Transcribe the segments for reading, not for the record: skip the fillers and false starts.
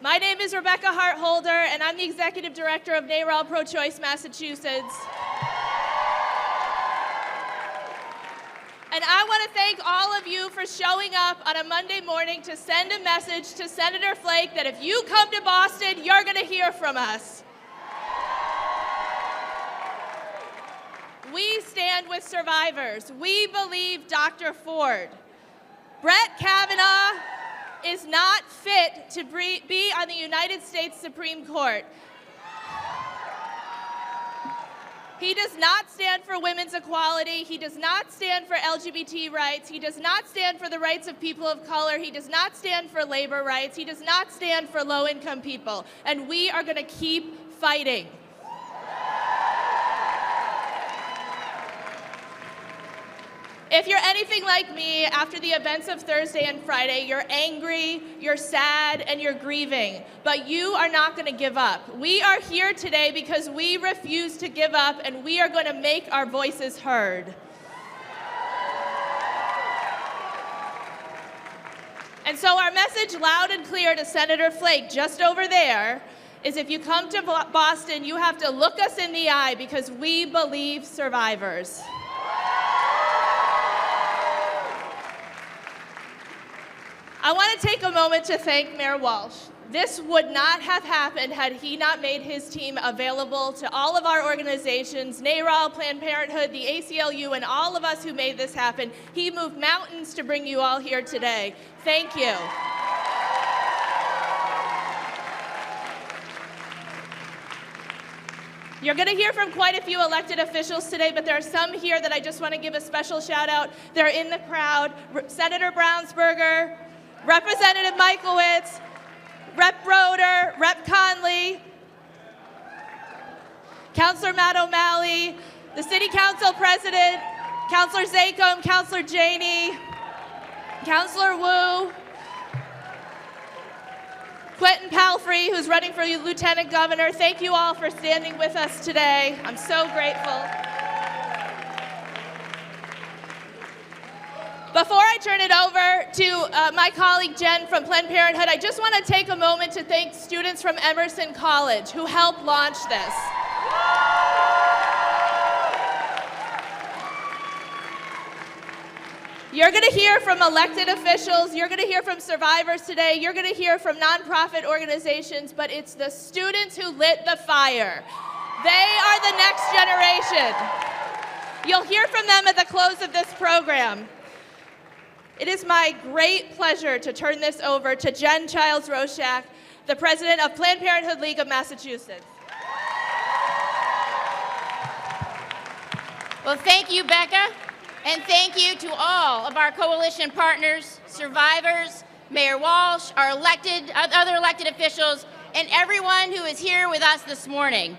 My name is Rebecca Hart-Holder, and I'm the Executive Director of NARAL Pro-Choice Massachusetts. And I want to thank all of you for showing up on a Monday morning to send a message to Senator Flake that if you come to Boston, you're going to hear from us. We stand with survivors. We believe Dr. Ford. Brett Kavanaugh is not fit to be on the United States Supreme Court. He does not stand for women's equality. He does not stand for LGBT rights. He does not stand for the rights of people of color. He does not stand for labor rights. He does not stand for low-income people. And we are going to keep fighting. If you're anything like me, after the events of Thursday and Friday, you're angry, you're sad, and you're grieving. But you are not going to give up. We are here today because we refuse to give up, and we are going to make our voices heard. And so our message, loud and clear to Senator Flake, just over there, is if you come to Boston, you have to look us in the eye because we believe survivors. I want to take a moment to thank Mayor Walsh. This would not have happened had he not made his team available to all of our organizations, NARAL, Planned Parenthood, the ACLU, and all of us who made this happen. He moved mountains to bring you all here today. Thank you. You're going to hear from quite a few elected officials today, but there are some here that I just want to give a special shout out. They're in the crowd. Senator Brownsberger, Representative Michaelwitz, Rep. Broder, Rep. Conley, Councilor Matt O'Malley, the City Council President, Councilor Zacom, Councilor Janey, Councilor Wu, Quentin Palfrey, who's running for Lieutenant Governor. Thank you all for standing with us today. I'm so grateful. Before I turn it over to my colleague Jen from Planned Parenthood, I just want to take a moment to thank students from Emerson College who helped launch this. You're going to hear from elected officials, you're going to hear from survivors today, you're going to hear from nonprofit organizations, but it's the students who lit the fire. They are the next generation. You'll hear from them at the close of this program. It is my great pleasure to turn this over to Jen Childs-Roshak, the president of Planned Parenthood League of Massachusetts. Well, thank you, Becca, and thank you to all of our coalition partners, survivors, Mayor Walsh, our other elected officials, and everyone who is here with us this morning.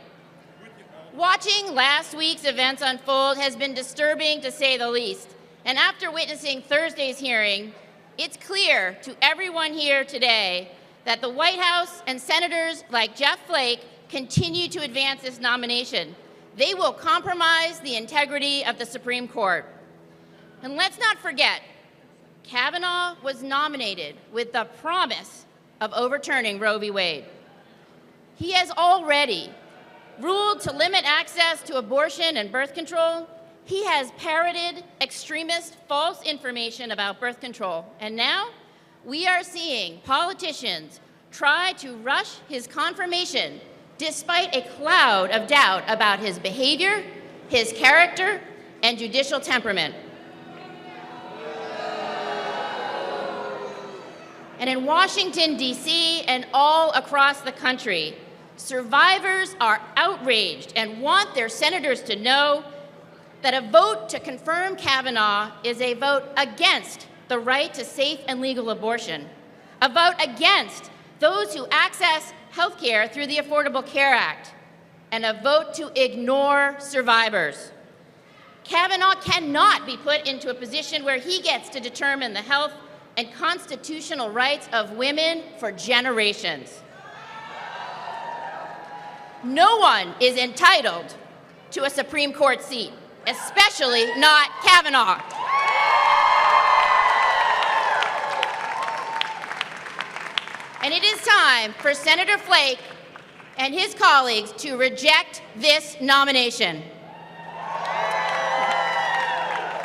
Watching last week's events unfold has been disturbing, to say the least. And after witnessing Thursday's hearing, it's clear to everyone here today that the White House and senators like Jeff Flake continue to advance this nomination. They will compromise the integrity of the Supreme Court. And let's not forget, Kavanaugh was nominated with the promise of overturning Roe v. Wade. He has already ruled to limit access to abortion and birth control. He has parroted extremist false information about birth control. And now we are seeing politicians try to rush his confirmation despite a cloud of doubt about his behavior, his character, and judicial temperament. And in Washington, D.C., and all across the country, survivors are outraged and want their senators to know that a vote to confirm Kavanaugh is a vote against the right to safe and legal abortion, a vote against those who access health care through the Affordable Care Act, and a vote to ignore survivors. Kavanaugh cannot be put into a position where he gets to determine the health and constitutional rights of women for generations. No one is entitled to a Supreme Court seat, especially not Kavanaugh. And it is time for Senator Flake and his colleagues to reject this nomination.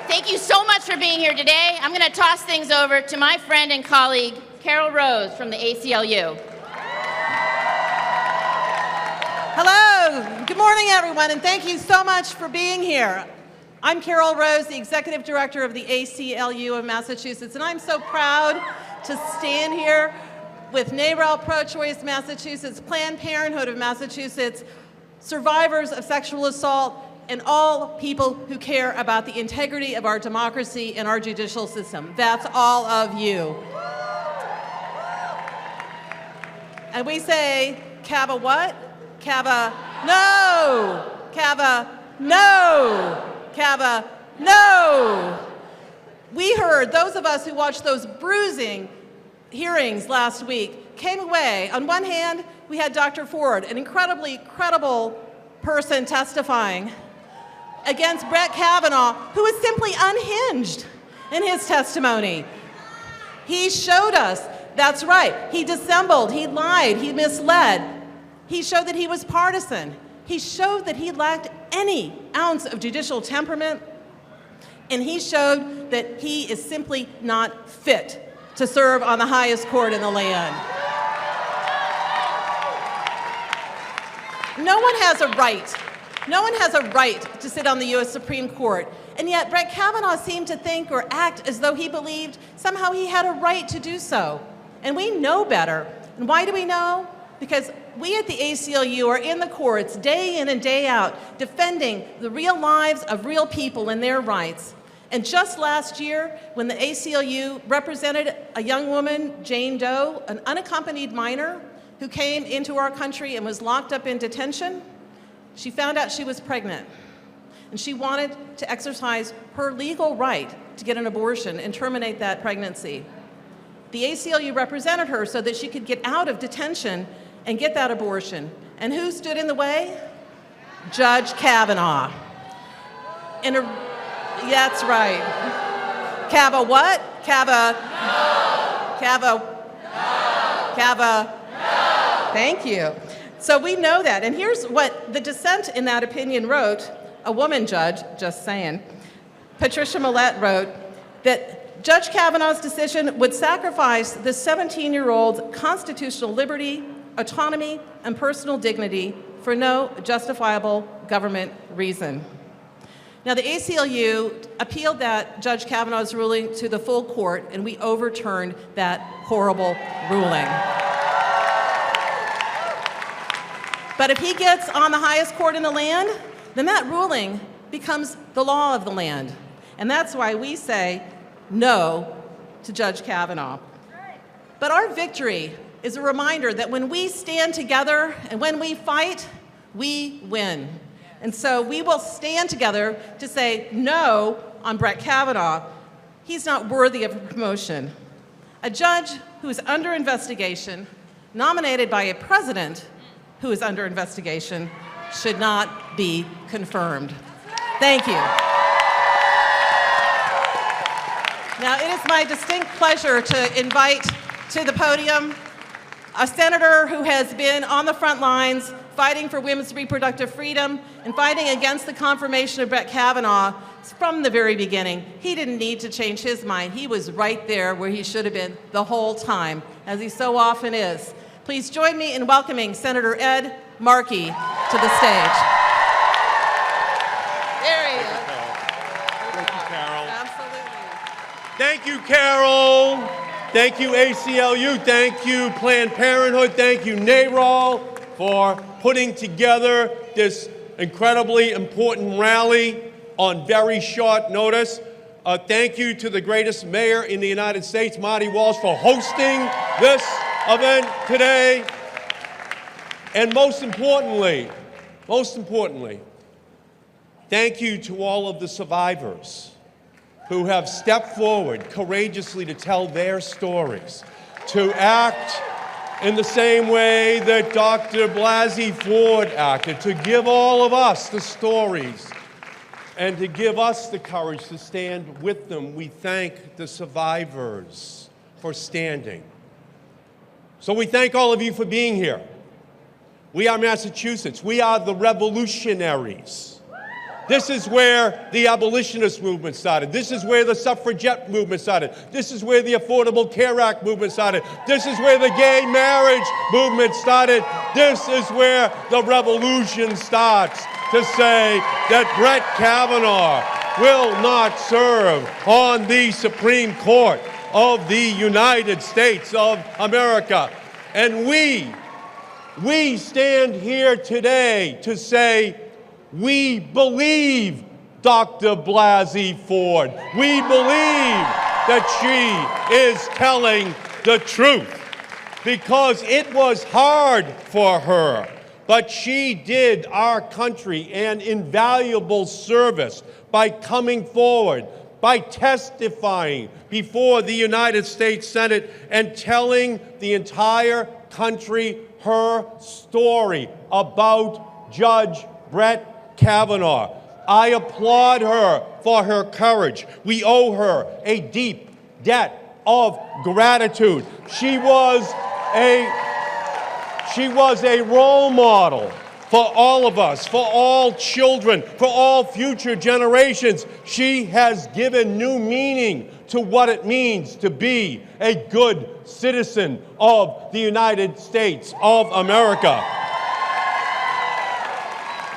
Thank you so much for being here today. I'm going to toss things over to my friend and colleague, Carol Rose from the ACLU. Hello, good morning everyone, and thank you so much for being here. I'm Carol Rose, the Executive Director of the ACLU of Massachusetts, and I'm so proud to stand here with NARAL Pro-Choice Massachusetts, Planned Parenthood of Massachusetts, survivors of sexual assault, and all people who care about the integrity of our democracy and our judicial system. That's all of you. And we say, Cava what? Cava no! Cava no! Cava no! We heard, those of us who watched those bruising hearings last week, came away. On one hand, we had Dr. Ford, an incredibly credible person testifying against Brett Kavanaugh, who was simply unhinged in his testimony. He showed us, that's right, he dissembled, he lied, he misled. He showed that he was partisan. He showed that he lacked any ounce of judicial temperament, and he showed that he is simply not fit to serve on the highest court in the land. No one has a right to sit on the U.S. Supreme Court, and yet Brett Kavanaugh seemed to think or act as though he believed somehow he had a right to do so. And we know better. And why do we know? Because we at the ACLU are in the courts day in and day out defending the real lives of real people and their rights. And just last year, when the ACLU represented a young woman, Jane Doe, an unaccompanied minor who came into our country and was locked up in detention, she found out she was pregnant. And she wanted to exercise her legal right to get an abortion and terminate that pregnancy. The ACLU represented her so that she could get out of detention and get that abortion. And who stood in the way? Judge Kavanaugh. That's right. Cava what? Cava no. Cava no. Cava no. Thank you. So we know that. And here's what the dissent in that opinion wrote. A woman judge, just saying. Patricia Millett wrote that Judge Kavanaugh's decision would sacrifice the 17-year-old's constitutional liberty, autonomy, and personal dignity for no justifiable government reason. Now, the ACLU appealed that Judge Kavanaugh's ruling to the full court, and we overturned that horrible ruling. But if he gets on the highest court in the land, then that ruling becomes the law of the land. And that's why we say no to Judge Kavanaugh. But our victory is a reminder that when we stand together and when we fight, we win. And so we will stand together to say no on Brett Kavanaugh. He's not worthy of a promotion. A judge who is under investigation, nominated by a president who is under investigation, should not be confirmed. Thank you. Now, it is my distinct pleasure to invite to the podium a senator who has been on the front lines fighting for women's reproductive freedom and fighting against the confirmation of Brett Kavanaugh from the very beginning. He didn't need to change his mind. He was right there where he should have been the whole time, as he so often is. Please join me in welcoming Senator Ed Markey to the stage. There he is. Thank you, Carol. Absolutely. Thank you, Carol. Thank you, ACLU. Thank you, Planned Parenthood. Thank you, NARAL, for putting together this incredibly important rally on very short notice. Thank you to the greatest mayor in the United States, Marty Walsh, for hosting this event today. And most importantly, thank you to all of the survivors who have stepped forward courageously to tell their stories, to act in the same way that Dr. Baisley Ford acted, to give all of us the stories and to give us the courage to stand with them. We thank the survivors for standing. So we thank all of you for being here. We are Massachusetts. We are the revolutionaries. This is where the abolitionist movement started. This is where the suffragette movement started. This is where the Affordable Care Act movement started. This is where the gay marriage movement started. This is where the revolution starts, to say that Brett Kavanaugh will not serve on the Supreme Court of the United States of America. And we stand here today to say, we believe Dr. Baisley Ford. We believe that she is telling the truth, because it was hard for her, but she did our country an invaluable service by coming forward, by testifying before the United States Senate and telling the entire country her story about Judge Brett Kavanaugh. I applaud her for her courage. We owe her a deep debt of gratitude. She was a role model for all of us, for all children, for all future generations. She has given new meaning to what it means to be a good citizen of the United States of America.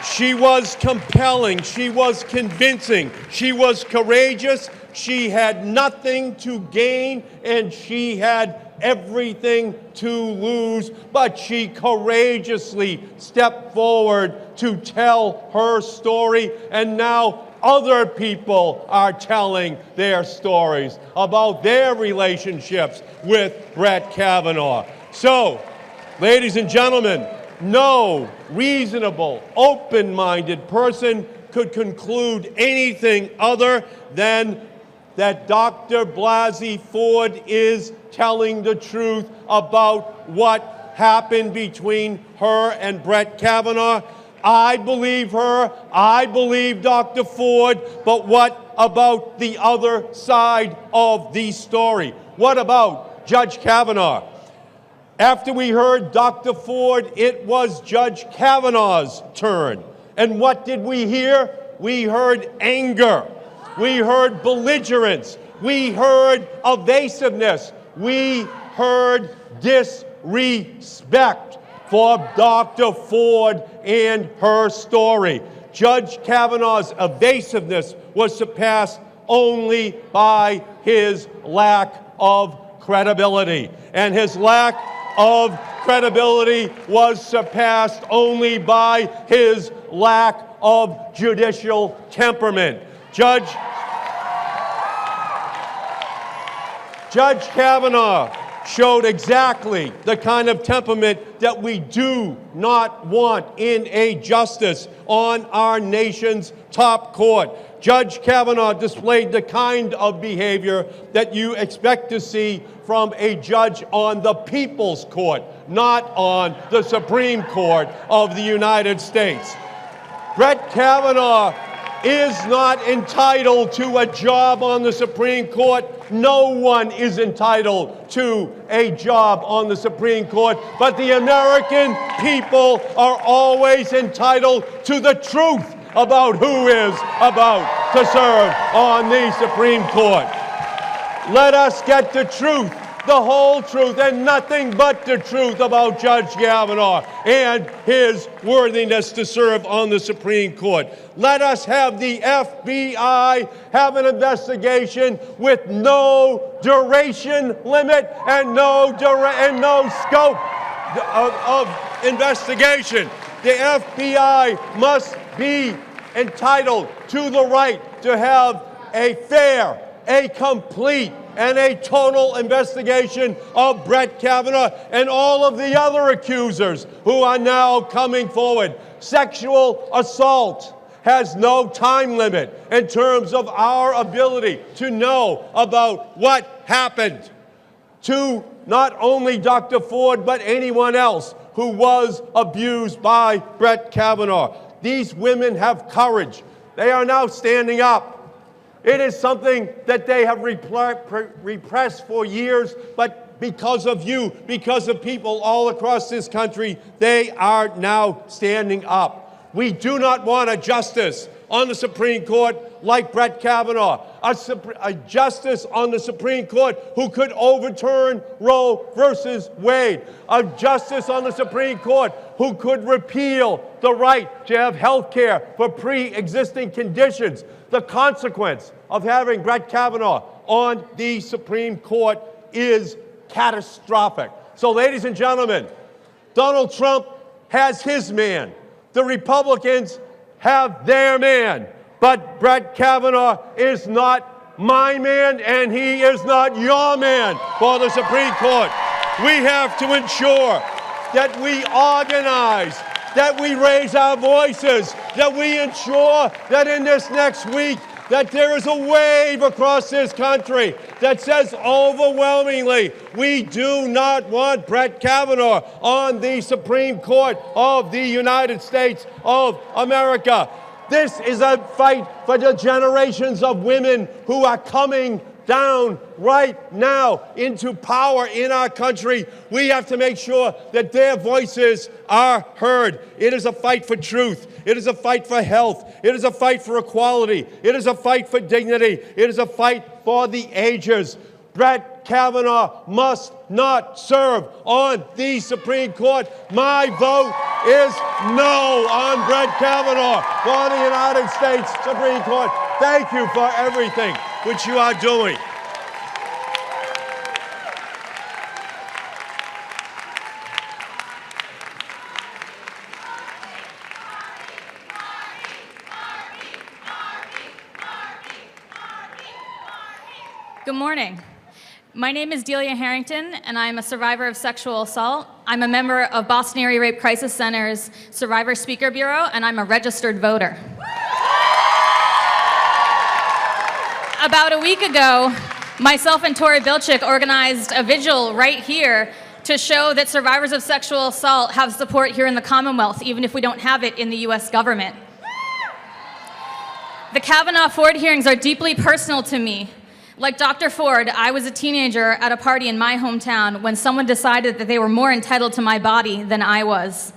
She was compelling, she was convincing, she was courageous, she had nothing to gain, and she had everything to lose, but she courageously stepped forward to tell her story, and now other people are telling their stories about their relationships with Brett Kavanaugh. So, ladies and gentlemen, no reasonable, open-minded person could conclude anything other than that Dr. Baisley Ford is telling the truth about what happened between her and Brett Kavanaugh. I believe her. I believe Dr. Ford. But what about the other side of the story? What about Judge Kavanaugh? After we heard Dr. Ford, it was Judge Kavanaugh's turn. And what did we hear? We heard anger. We heard belligerence. We heard evasiveness. We heard disrespect for Dr. Ford and her story. Judge Kavanaugh's evasiveness was surpassed only by his lack of credibility. And his lack of credibility was surpassed only by his lack of judicial temperament. Judge Kavanaugh showed exactly the kind of temperament that we do not want in a justice on our nation's top court. Judge Kavanaugh displayed the kind of behavior that you expect to see from a judge on the People's Court, not on the Supreme Court of the United States. Brett Kavanaugh is not entitled to a job on the Supreme Court. No one is entitled to a job on the Supreme Court, but the American people are always entitled to the truth about who is about to serve on the Supreme Court. Let us get the truth, the whole truth, and nothing but the truth about Judge Kavanaugh and his worthiness to serve on the Supreme Court. Let us have the FBI have an investigation with no duration limit and no scope of investigation. The FBI must be entitled to the right to have a fair, a complete, and a total investigation of Brett Kavanaugh and all of the other accusers who are now coming forward. Sexual assault has no time limit in terms of our ability to know about what happened to not only Dr. Ford, but anyone else who was abused by Brett Kavanaugh. These women have courage. They are now standing up. It is something that they have repressed for years, but because of you, because of people all across this country, they are now standing up. We do not want a justice on the Supreme Court like Brett Kavanaugh, a justice on the Supreme Court who could overturn Roe versus Wade, a justice on the Supreme Court who could repeal the right to have health care for pre-existing conditions. The consequence of having Brett Kavanaugh on the Supreme Court is catastrophic. So, ladies and gentlemen, Donald Trump has his man. The Republicans have their man. But Brett Kavanaugh is not my man, and he is not your man for the Supreme Court. We have to ensure that we organize, that we raise our voices, that we ensure that in this next week that there is a wave across this country that says overwhelmingly, we do not want Brett Kavanaugh on the Supreme Court of the United States of America. This is a fight for the generations of women who are coming down right now into power in our country. We have to make sure that their voices are heard. It is a fight for truth. It is a fight for health. It is a fight for equality. It is a fight for dignity. It is a fight for the ages. Brett Kavanaugh must not serve on the Supreme Court. My vote is no on Brett Kavanaugh for the United States Supreme Court. Thank you for everything which you are doing. Good morning. My name is Delia Harrington, and I'm a survivor of sexual assault. I'm a member of Boston Area Rape Crisis Center's Survivor Speaker Bureau, and I'm a registered voter. About a week ago, myself and Tori Bilchik organized a vigil right here to show that survivors of sexual assault have support here in the Commonwealth, even if we don't have it in the US government. The Kavanaugh-Ford hearings are deeply personal to me. Like Dr. Ford, I was a teenager at a party in my hometown when someone decided that they were more entitled to my body than I was.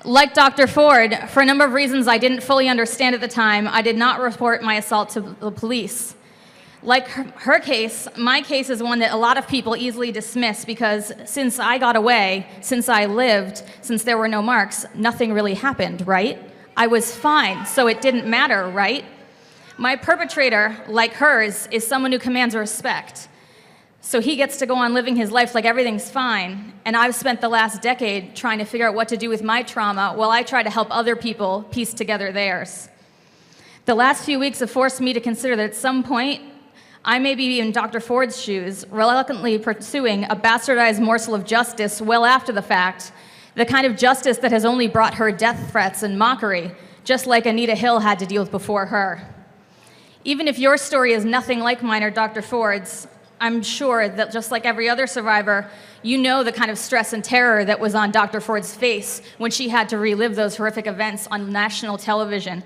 Like Dr. Ford, for a number of reasons I didn't fully understand at the time, I did not report my assault to the police. Like her case, my case is one that a lot of people easily dismiss because since I got away, since I lived, since there were no marks, nothing really happened, right? I was fine, so it didn't matter, right? My perpetrator, like hers, is someone who commands respect. So he gets to go on living his life like everything's fine, and I've spent the last decade trying to figure out what to do with my trauma while I try to help other people piece together theirs. The last few weeks have forced me to consider that at some point, I may be in Dr. Ford's shoes, reluctantly pursuing a bastardized morsel of justice well after the fact, the kind of justice that has only brought her death threats and mockery, just like Anita Hill had to deal with before her. Even if your story is nothing like mine or Dr. Ford's, I'm sure that just like every other survivor, you know the kind of stress and terror that was on Dr. Ford's face when she had to relive those horrific events on national television.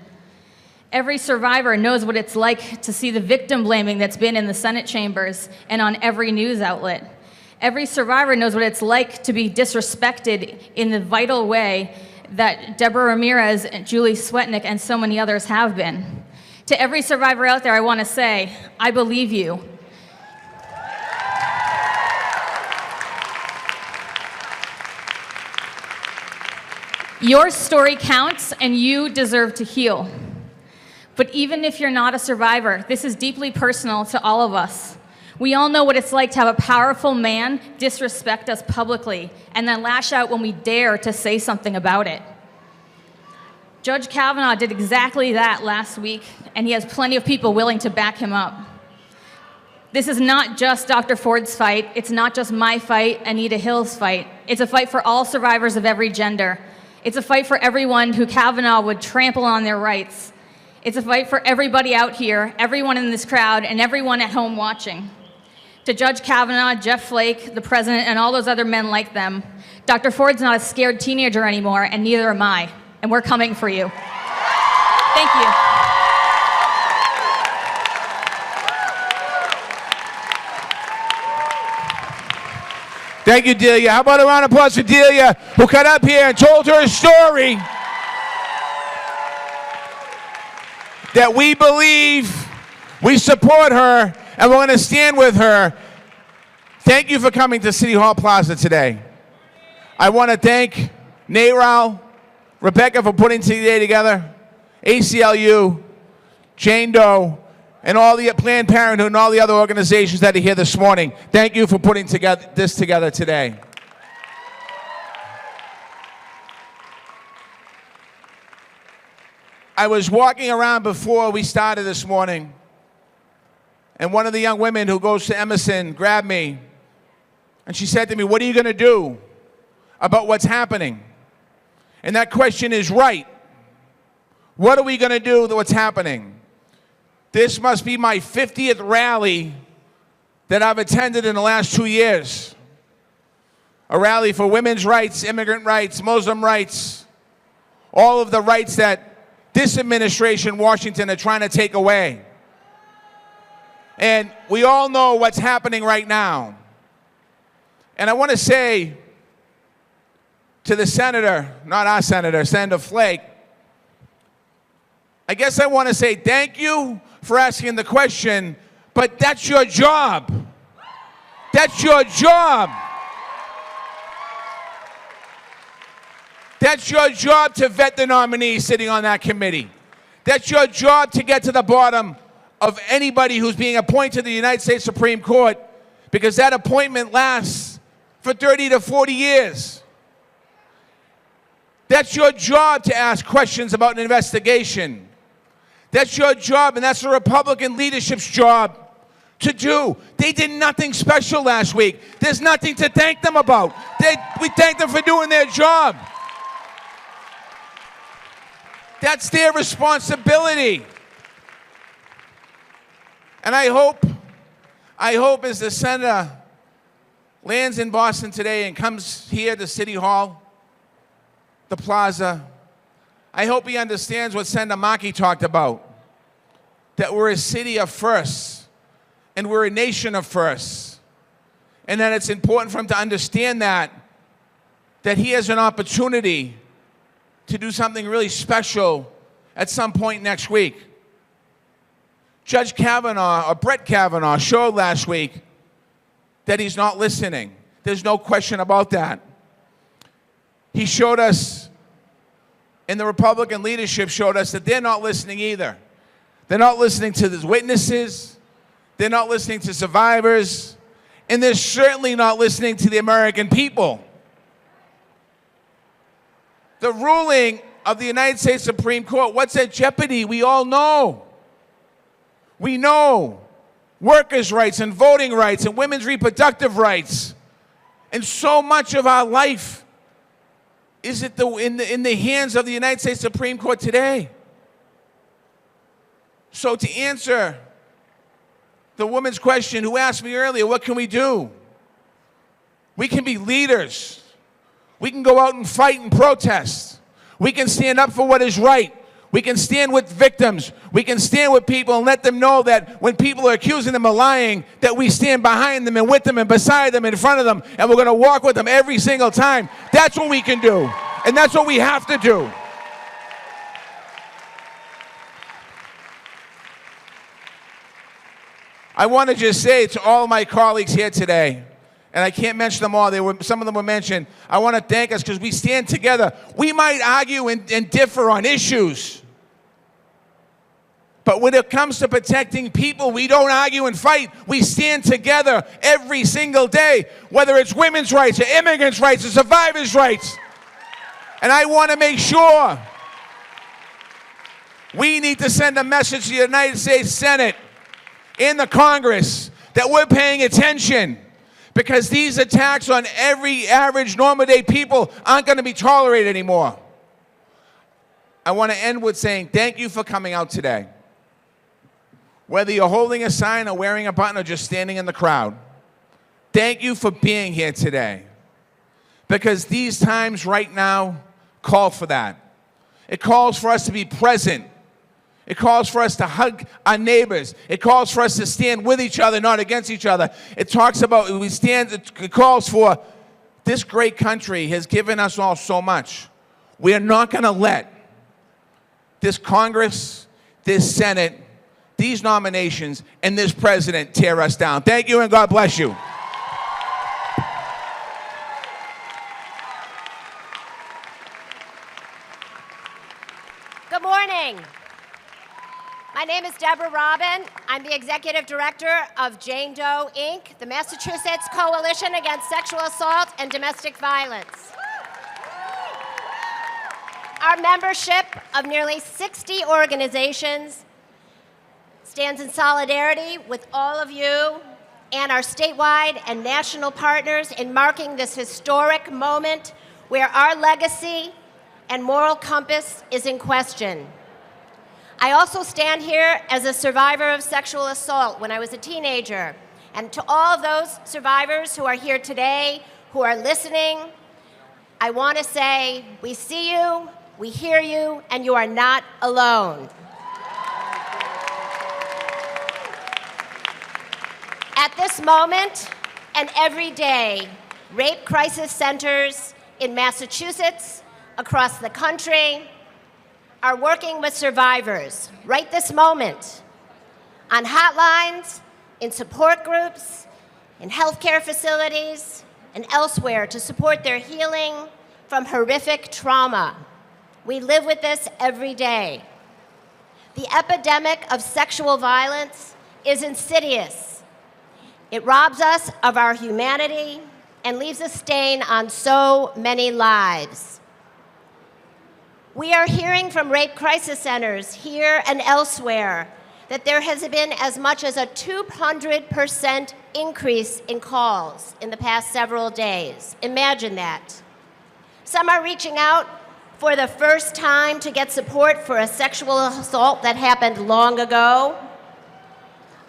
Every survivor knows what it's like to see the victim blaming that's been in the Senate chambers and on every news outlet. Every survivor knows what it's like to be disrespected in the vital way that Deborah Ramirez, Julie Swetnick, and so many others have been. To every survivor out there, I want to say, I believe you. Your story counts, and you deserve to heal. But even if you're not a survivor, this is deeply personal to all of us. We all know what it's like to have a powerful man disrespect us publicly and then lash out when we dare to say something about it. Judge Kavanaugh did exactly that last week, and he has plenty of people willing to back him up. This is not just Dr. Ford's fight. It's not just my fight, Anita Hill's fight. It's a fight for all survivors of every gender. It's a fight for everyone who Kavanaugh would trample on their rights. It's a fight for everybody out here, everyone in this crowd, and everyone at home watching. To Judge Kavanaugh, Jeff Flake, the president, and all those other men like them, Dr. Ford's not a scared teenager anymore, and neither am I. And we're coming for you. Thank you. Thank you, Delia. How about a round of applause for Delia, who got up here and told her story that we believe, we support her, and we're going to stand with her. Thank you for coming to City Hall Plaza today. I want to thank NARAL, Rebecca for putting today together, ACLU, Jane Doe, and all the Planned Parenthood and all the other organizations that are here this morning. Thank you for putting this together today. I was walking around before we started this morning, and one of the young women who goes to Emerson grabbed me, and she said to me, "What are you going to do about what's happening?" And that question is right. What are we going to do with what's happening? This must be my 50th rally that I've attended in the last 2 years. A rally for women's rights, immigrant rights, Muslim rights, all of the rights that this administration, Washington, are trying to take away. And we all know what's happening right now. And I want to say to the senator, not our senator, Senator Flake, I guess I want to say thank you for asking the question, but that's your job. That's your job. That's your job to vet the nominees sitting on that committee. That's your job to get to the bottom of anybody who's being appointed to the United States Supreme Court, because that appointment lasts for 30 to 40 years. That's your job to ask questions about an investigation. That's your job, and that's the Republican leadership's job to do. They did nothing special last week. There's nothing to thank them about. We thank them for doing their job. That's their responsibility. And I hope as the senator lands in Boston today and comes here to City Hall, the plaza, I hope he understands what Senator Markey talked about, that we're a city of firsts, and we're a nation of firsts, and that it's important for him to understand that he has an opportunity to do something really special at some point next week. Judge Kavanaugh, or Brett Kavanaugh, showed last week that he's not listening. There's no question about that. He showed us, and the Republican leadership showed us, that they're not listening either. They're not listening to the witnesses. They're not listening to survivors. And they're certainly not listening to the American people. The ruling of the United States Supreme Court, what's at jeopardy? We all know. We know workers' rights and voting rights and women's reproductive rights. And so much of our life is in the hands of the United States Supreme Court today. So to answer the woman's question who asked me earlier, what can we do? We can be leaders. We can go out and fight and protest. We can stand up for what is right. We can stand with victims. We can stand with people and let them know that when people are accusing them of lying, that we stand behind them and with them and beside them, in front of them, and we're going to walk with them every single time. That's what we can do, and that's what we have to do. I want to just say to all my colleagues here today, and I can't mention them all, some of them were mentioned. I want to thank us because we stand together. We might argue and differ on issues, but when it comes to protecting people, we don't argue and fight. We stand together every single day, whether it's women's rights or immigrants' rights or survivors' rights. And I want to make sure we need to send a message to the United States Senate and the Congress that we're paying attention, because these attacks on every average normal day people aren't going to be tolerated anymore. I want to end with saying thank you for coming out today. Whether you're holding a sign or wearing a button or just standing in the crowd, thank you for being here today. Because these times right now call for that. It calls for us to be present. It calls for us to hug our neighbors. It calls for us to stand with each other, not against each other. It talks about, it calls for This great country has given us all so much. We are not going to let this Congress, this Senate, these nominations, and this president tear us down. Thank you, and God bless you. Good morning. My name is Deborah Robin. I'm the Executive Director of Jane Doe, Inc., the Massachusetts Coalition Against Sexual Assault and Domestic Violence. Our membership of nearly 60 organizations stands in solidarity with all of you and our statewide and national partners in marking this historic moment where our legacy and moral compass is in question. I also stand here as a survivor of sexual assault when I was a teenager. And to all of those survivors who are here today, who are listening, I want to say, we see you, we hear you, and you are not alone. At this moment and every day, rape crisis centers in Massachusetts, across the country, are working with survivors right this moment on hotlines, in support groups, in healthcare facilities, and elsewhere to support their healing from horrific trauma. We live with this every day. The epidemic of sexual violence is insidious. It robs us of our humanity and leaves a stain on so many lives. We are hearing from rape crisis centers here and elsewhere that there has been as much as a 200% increase in calls in the past several days. Imagine that. Some are reaching out for the first time to get support for a sexual assault that happened long ago.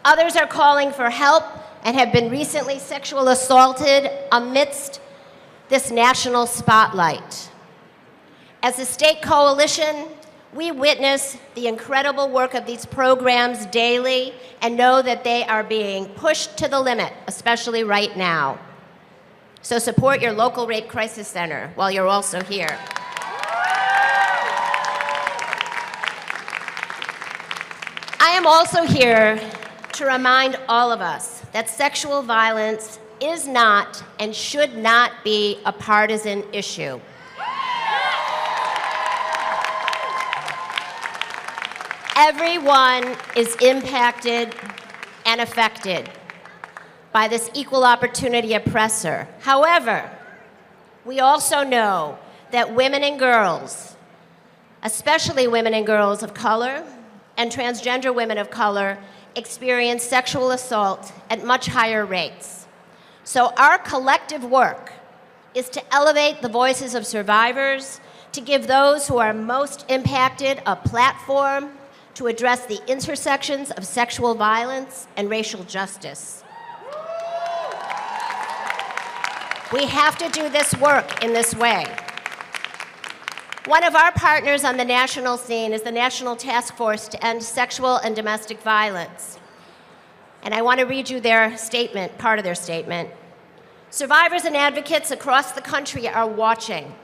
Others are calling for help and have been recently sexual assaulted amidst this national spotlight. As a state coalition, we witness the incredible work of these programs daily and know that they are being pushed to the limit, especially right now. So support your local rape crisis center while you're also here. I am also here to remind all of us that sexual violence is not and should not be a partisan issue. Everyone is impacted and affected by this equal opportunity oppressor. However, we also know that women and girls, especially women and girls of color and transgender women of color, experience sexual assault at much higher rates. So our collective work is to elevate the voices of survivors, to give those who are most impacted a platform to address the intersections of sexual violence and racial justice. We have to do this work in this way. One of our partners on the national scene is the National Task Force to End Sexual and Domestic Violence. And I want to read you their statement, part of their statement. Survivors and advocates across the country are watching.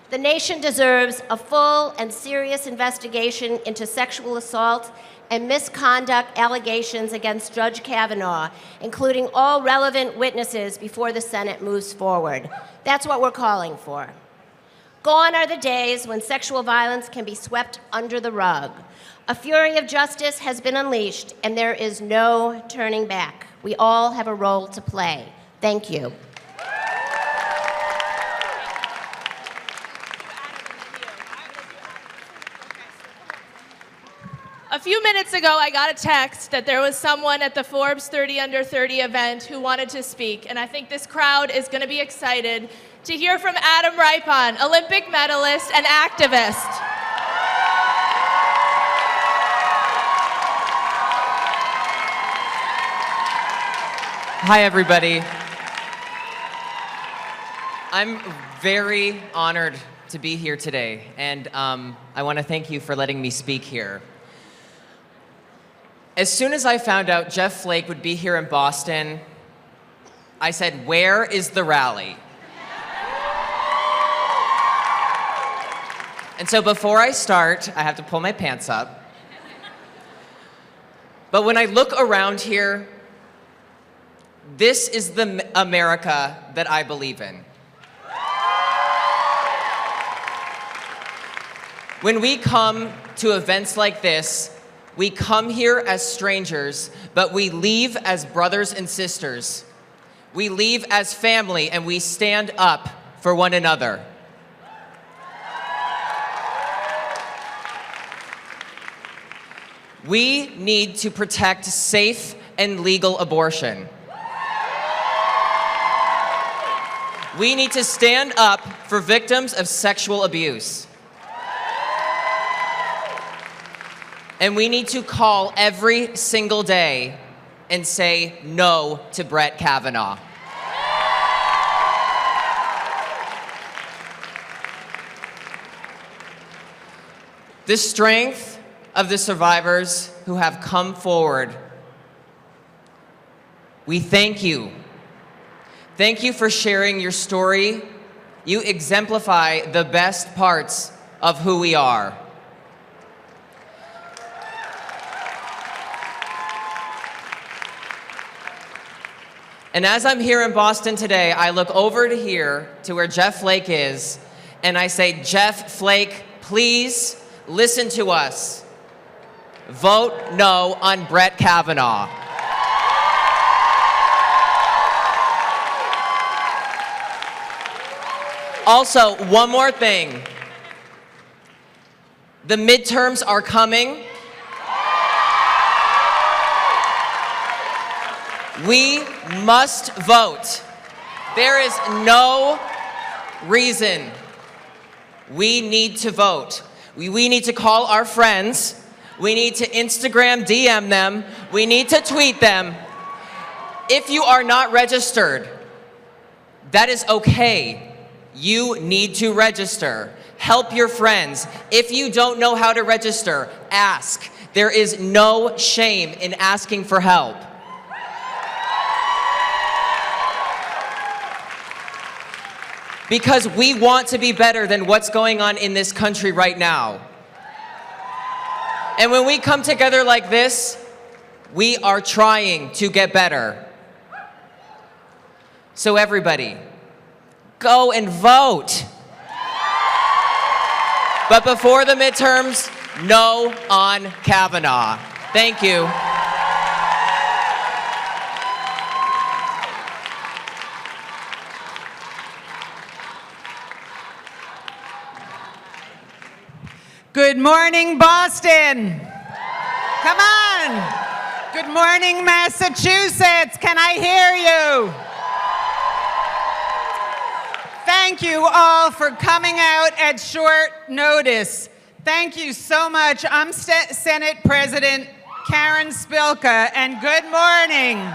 The nation deserves a full and serious investigation into sexual assault and misconduct allegations against Judge Kavanaugh, including all relevant witnesses before the Senate moves forward. That's what we're calling for. Gone are the days when sexual violence can be swept under the rug. A fury of justice has been unleashed, and there is no turning back. We all have a role to play. Thank you. A few minutes ago, I got a text that there was someone at the Forbes 30 Under 30 event who wanted to speak, and I think this crowd is going to be excited to hear from Adam Ripon, Olympic medalist and activist. Hi, everybody. I'm very honored to be here today, and I want to thank you for letting me speak here. As soon as I found out Jeff Flake would be here in Boston, I said, "Where is the rally?" And so before I start, I have to pull my pants up. But when I look around here, this is the America that I believe in. When we come to events like this, we come here as strangers, but we leave as brothers and sisters. We leave as family, and we stand up for one another. We need to protect safe and legal abortion. We need to stand up for victims of sexual abuse. And we need to call every single day and say no to Brett Kavanaugh. The strength of the survivors who have come forward, we thank you. Thank you for sharing your story. You exemplify the best parts of who we are. And as I'm here in Boston today, I look over to here, to where Jeff Flake is, and I say, Jeff Flake, please listen to us. Vote no on Brett Kavanaugh. Also, one more thing. The midterms are coming. We must vote. There is no reason. We need to vote. We need to call our friends. We need to Instagram DM them. We need to tweet them. If you are not registered, that is okay. You need to register. Help your friends. If you don't know how to register, ask. There is no shame in asking for help. Because we want to be better than what's going on in this country right now. And when we come together like this, we are trying to get better. So everybody, go and vote. But before the midterms, no on Kavanaugh. Thank you. Good morning, Boston. Come on. Good morning, Massachusetts. Can I hear you? Thank you all for coming out at short notice. Thank you so much. I'm Senate President Karen Spilka, and good morning.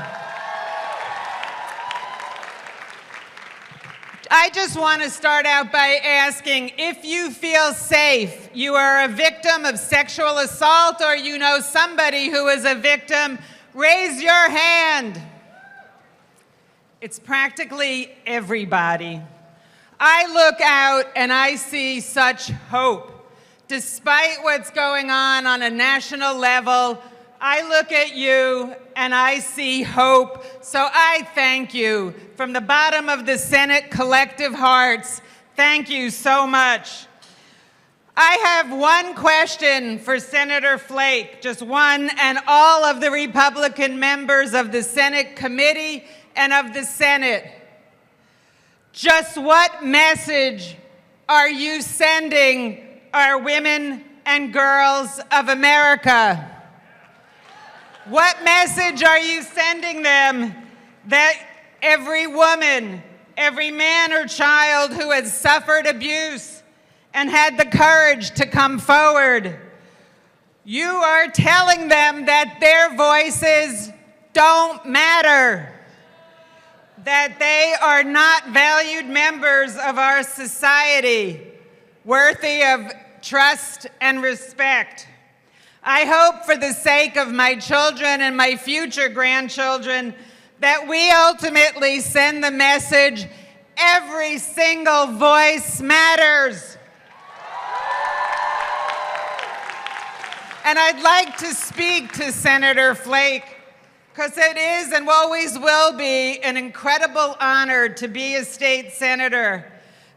I just want to start out by asking, if you feel safe, you are a victim of sexual assault, or you know somebody who is a victim, raise your hand. It's practically everybody. I look out and I see such hope. Despite what's going on a national level, I look at you and I see hope. So I thank you from the bottom of the Senate collective hearts. Thank you so much. I have one question for Senator Flake, just one, and all of the Republican members of the Senate committee and of the Senate. Just what message are you sending our women and girls of America? What message are you sending them that every woman, every man or child who has suffered abuse and had the courage to come forward, you are telling them that their voices don't matter, that they are not valued members of our society, worthy of trust and respect. I hope for the sake of my children and my future grandchildren that we ultimately send the message, every single voice matters. And I'd like to speak to Senator Flake, because it is and always will be an incredible honor to be a state senator.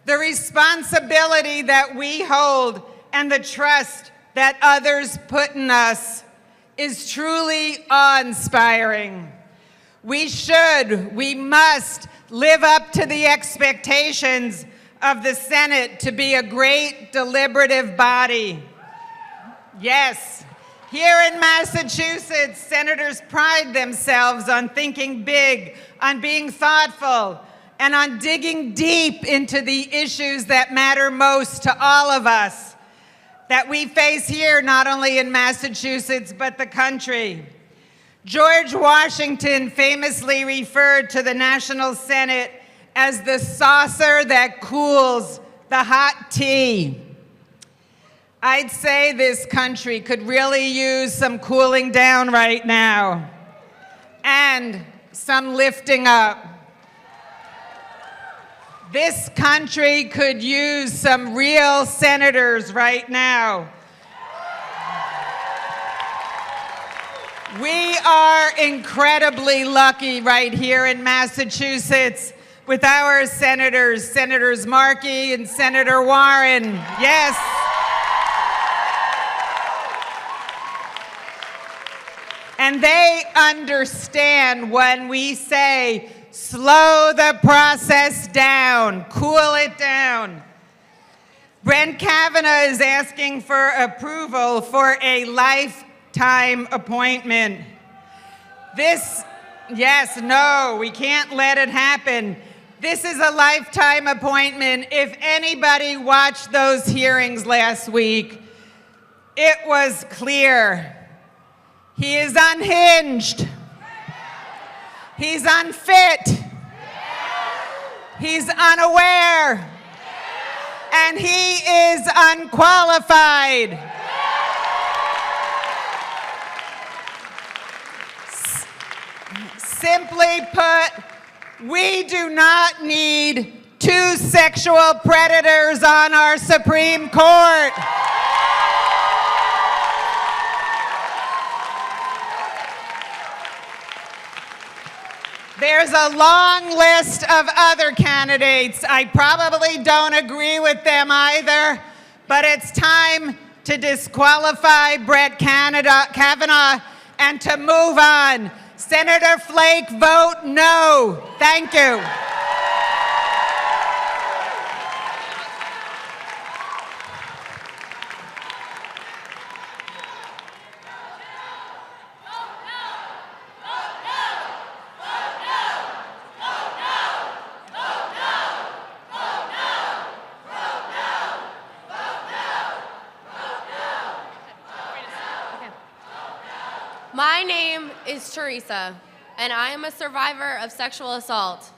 The responsibility that we hold and the trust that others put in us is truly awe-inspiring. We must live up to the expectations of the Senate to be a great deliberative body. Yes, here in Massachusetts, senators pride themselves on thinking big, on being thoughtful, and on digging deep into the issues that matter most to all of us that we face here, not only in Massachusetts, but the country. George Washington famously referred to the National Senate as the saucer that cools the hot tea. I'd say this country could really use some cooling down right now and some lifting up. This country could use some real senators right now. We are incredibly lucky right here in Massachusetts with our senators, Senators Markey and Senator Warren. Yes. And they understand when we say, slow the process down, cool it down. Brett Kavanaugh is asking for approval for a lifetime appointment. No, we can't let it happen. This is a lifetime appointment. If anybody watched those hearings last week, it was clear. He is unhinged. He's unfit. He's unaware. And he is unqualified. Simply put, we do not need two sexual predators on our Supreme Court. There's a long list of other candidates. I probably don't agree with them either, but it's time to disqualify Brett Kavanaugh and to move on. Senator Flake, vote no. Thank you. My name is Teresa, and I am a survivor of sexual assault.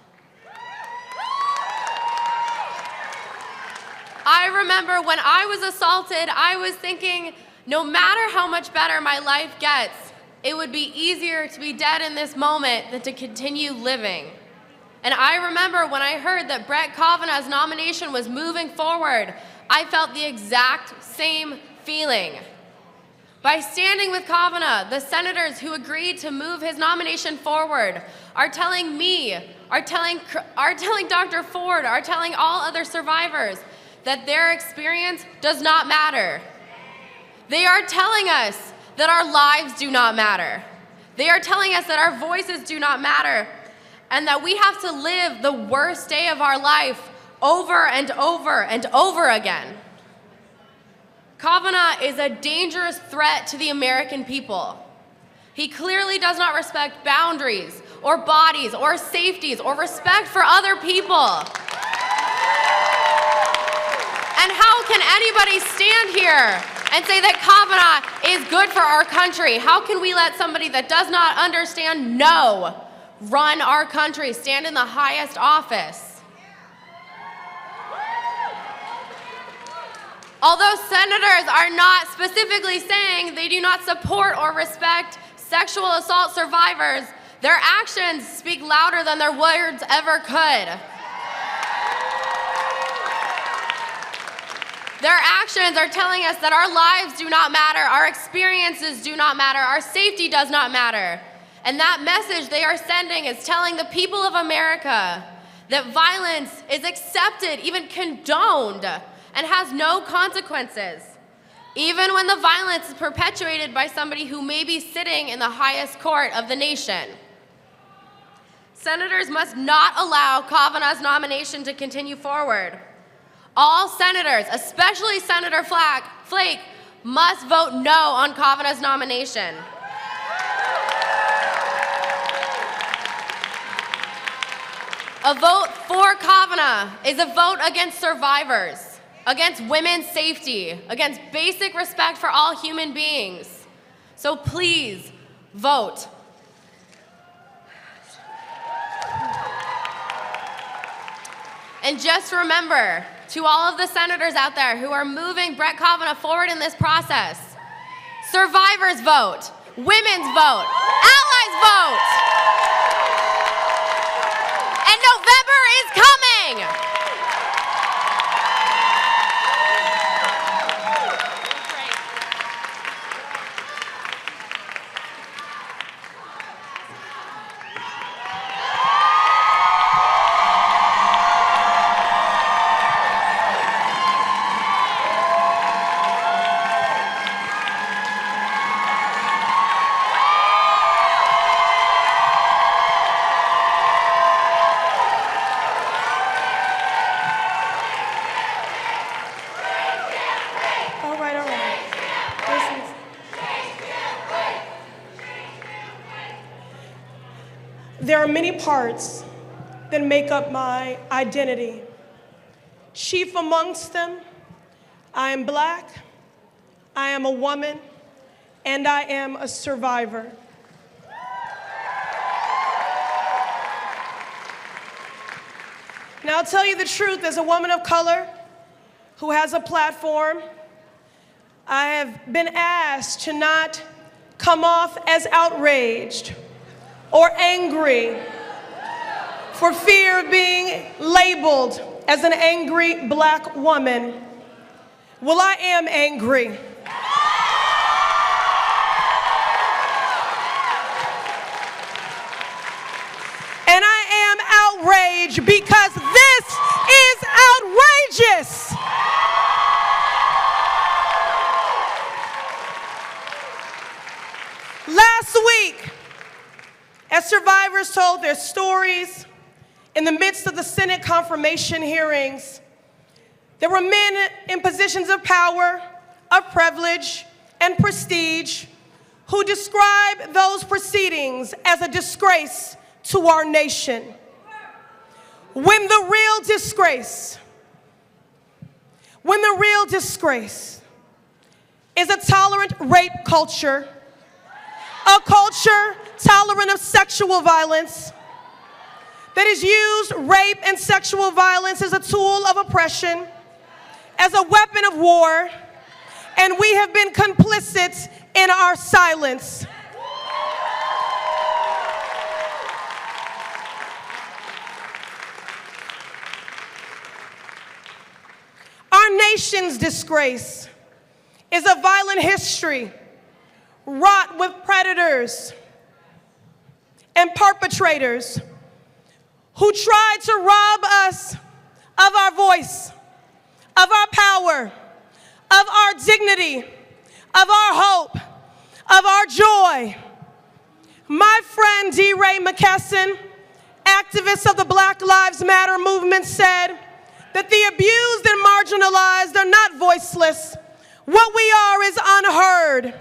I remember when I was assaulted, I was thinking, no matter how much better my life gets, it would be easier to be dead in this moment than to continue living. And I remember when I heard that Brett Kavanaugh's nomination was moving forward, I felt the exact same feeling. By standing with Kavanaugh, the senators who agreed to move his nomination forward are telling me, are telling Dr. Ford, are telling all other survivors that their experience does not matter. They are telling us that our lives do not matter. They are telling us that our voices do not matter, and that we have to live the worst day of our life over and over and over again. Kavanaugh is a dangerous threat to the American people. He clearly does not respect boundaries or bodies or safeties or respect for other people. And how can anybody stand here and say that Kavanaugh is good for our country? How can we let somebody that does not understand run our country, stand in the highest office? Although senators are not specifically saying they do not support or respect sexual assault survivors, their actions speak louder than their words ever could. Their actions are telling us that our lives do not matter, our experiences do not matter, our safety does not matter. And that message they are sending is telling the people of America that violence is accepted, even condoned, and has no consequences, even when the violence is perpetuated by somebody who may be sitting in the highest court of the nation. Senators must not allow Kavanaugh's nomination to continue forward. All senators, especially Senator Flake, must vote no on Kavanaugh's nomination. A vote for Kavanaugh is a vote against survivors, against women's safety, against basic respect for all human beings. So please, vote. And just remember, to all of the senators out there who are moving Brett Kavanaugh forward in this process, survivors vote, women's vote, allies vote. And November is coming. There are many parts that make up my identity. Chief amongst them, I am Black, I am a woman, and I am a survivor. Now, I'll tell you the truth, as a woman of color who has a platform, I have been asked to not come off as outraged or angry for fear of being labeled as an angry Black woman. Well, I am angry. And I am outraged because this is outrageous. Last week, as survivors told their stories in the midst of the Senate confirmation hearings, there were men in positions of power, of privilege, and prestige who described those proceedings as a disgrace to our nation. When the real disgrace is a tolerant rape culture, a culture tolerant of sexual violence, that has used rape and sexual violence as a tool of oppression, as a weapon of war, and we have been complicit in our silence. Our nation's disgrace is a violent history wrought with predators and perpetrators who tried to rob us of our voice, of our power, of our dignity, of our hope, of our joy. My friend D. Ray McKesson, activist of the Black Lives Matter movement, said that the abused and marginalized are not voiceless. What we are is unheard.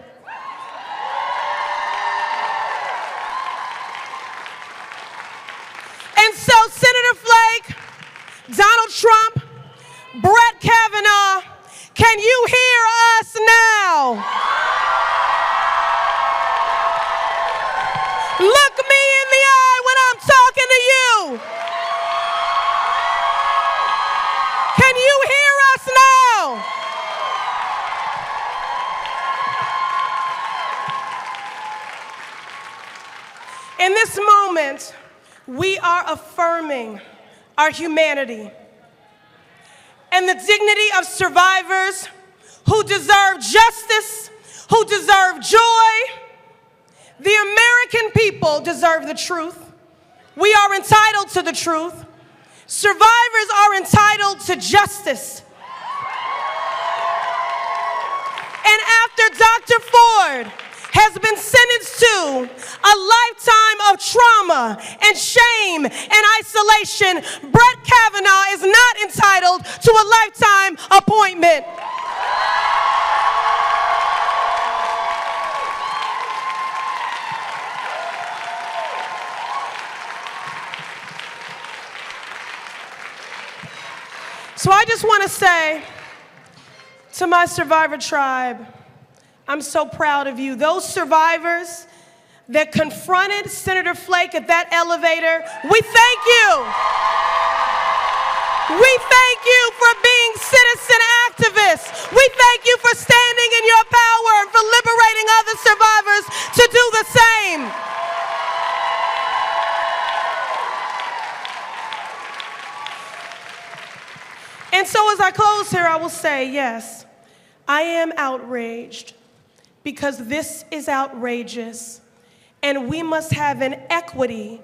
And so, Senator Flake, Donald Trump, Brett Kavanaugh, can you hear us now? Look me in the eye when I'm talking to you. Can you hear us now? In this moment, we are affirming our humanity. and the dignity of survivors who deserve justice, who deserve joy. The American people deserve the truth. We are entitled to the truth. Survivors are entitled to justice. And after Dr. Ford has been sentenced to a lifetime of trauma and shame and isolation, Brett Kavanaugh is not entitled to a lifetime appointment. So I just want to say to my survivor tribe, I'm so proud of you. Those survivors that confronted Senator Flake at that elevator, we thank you. We thank you for being citizen activists. We thank you for standing in your power and for liberating other survivors to do the same. And so as I close here, I will say, yes, I am outraged because this is outrageous. And we must have an equity,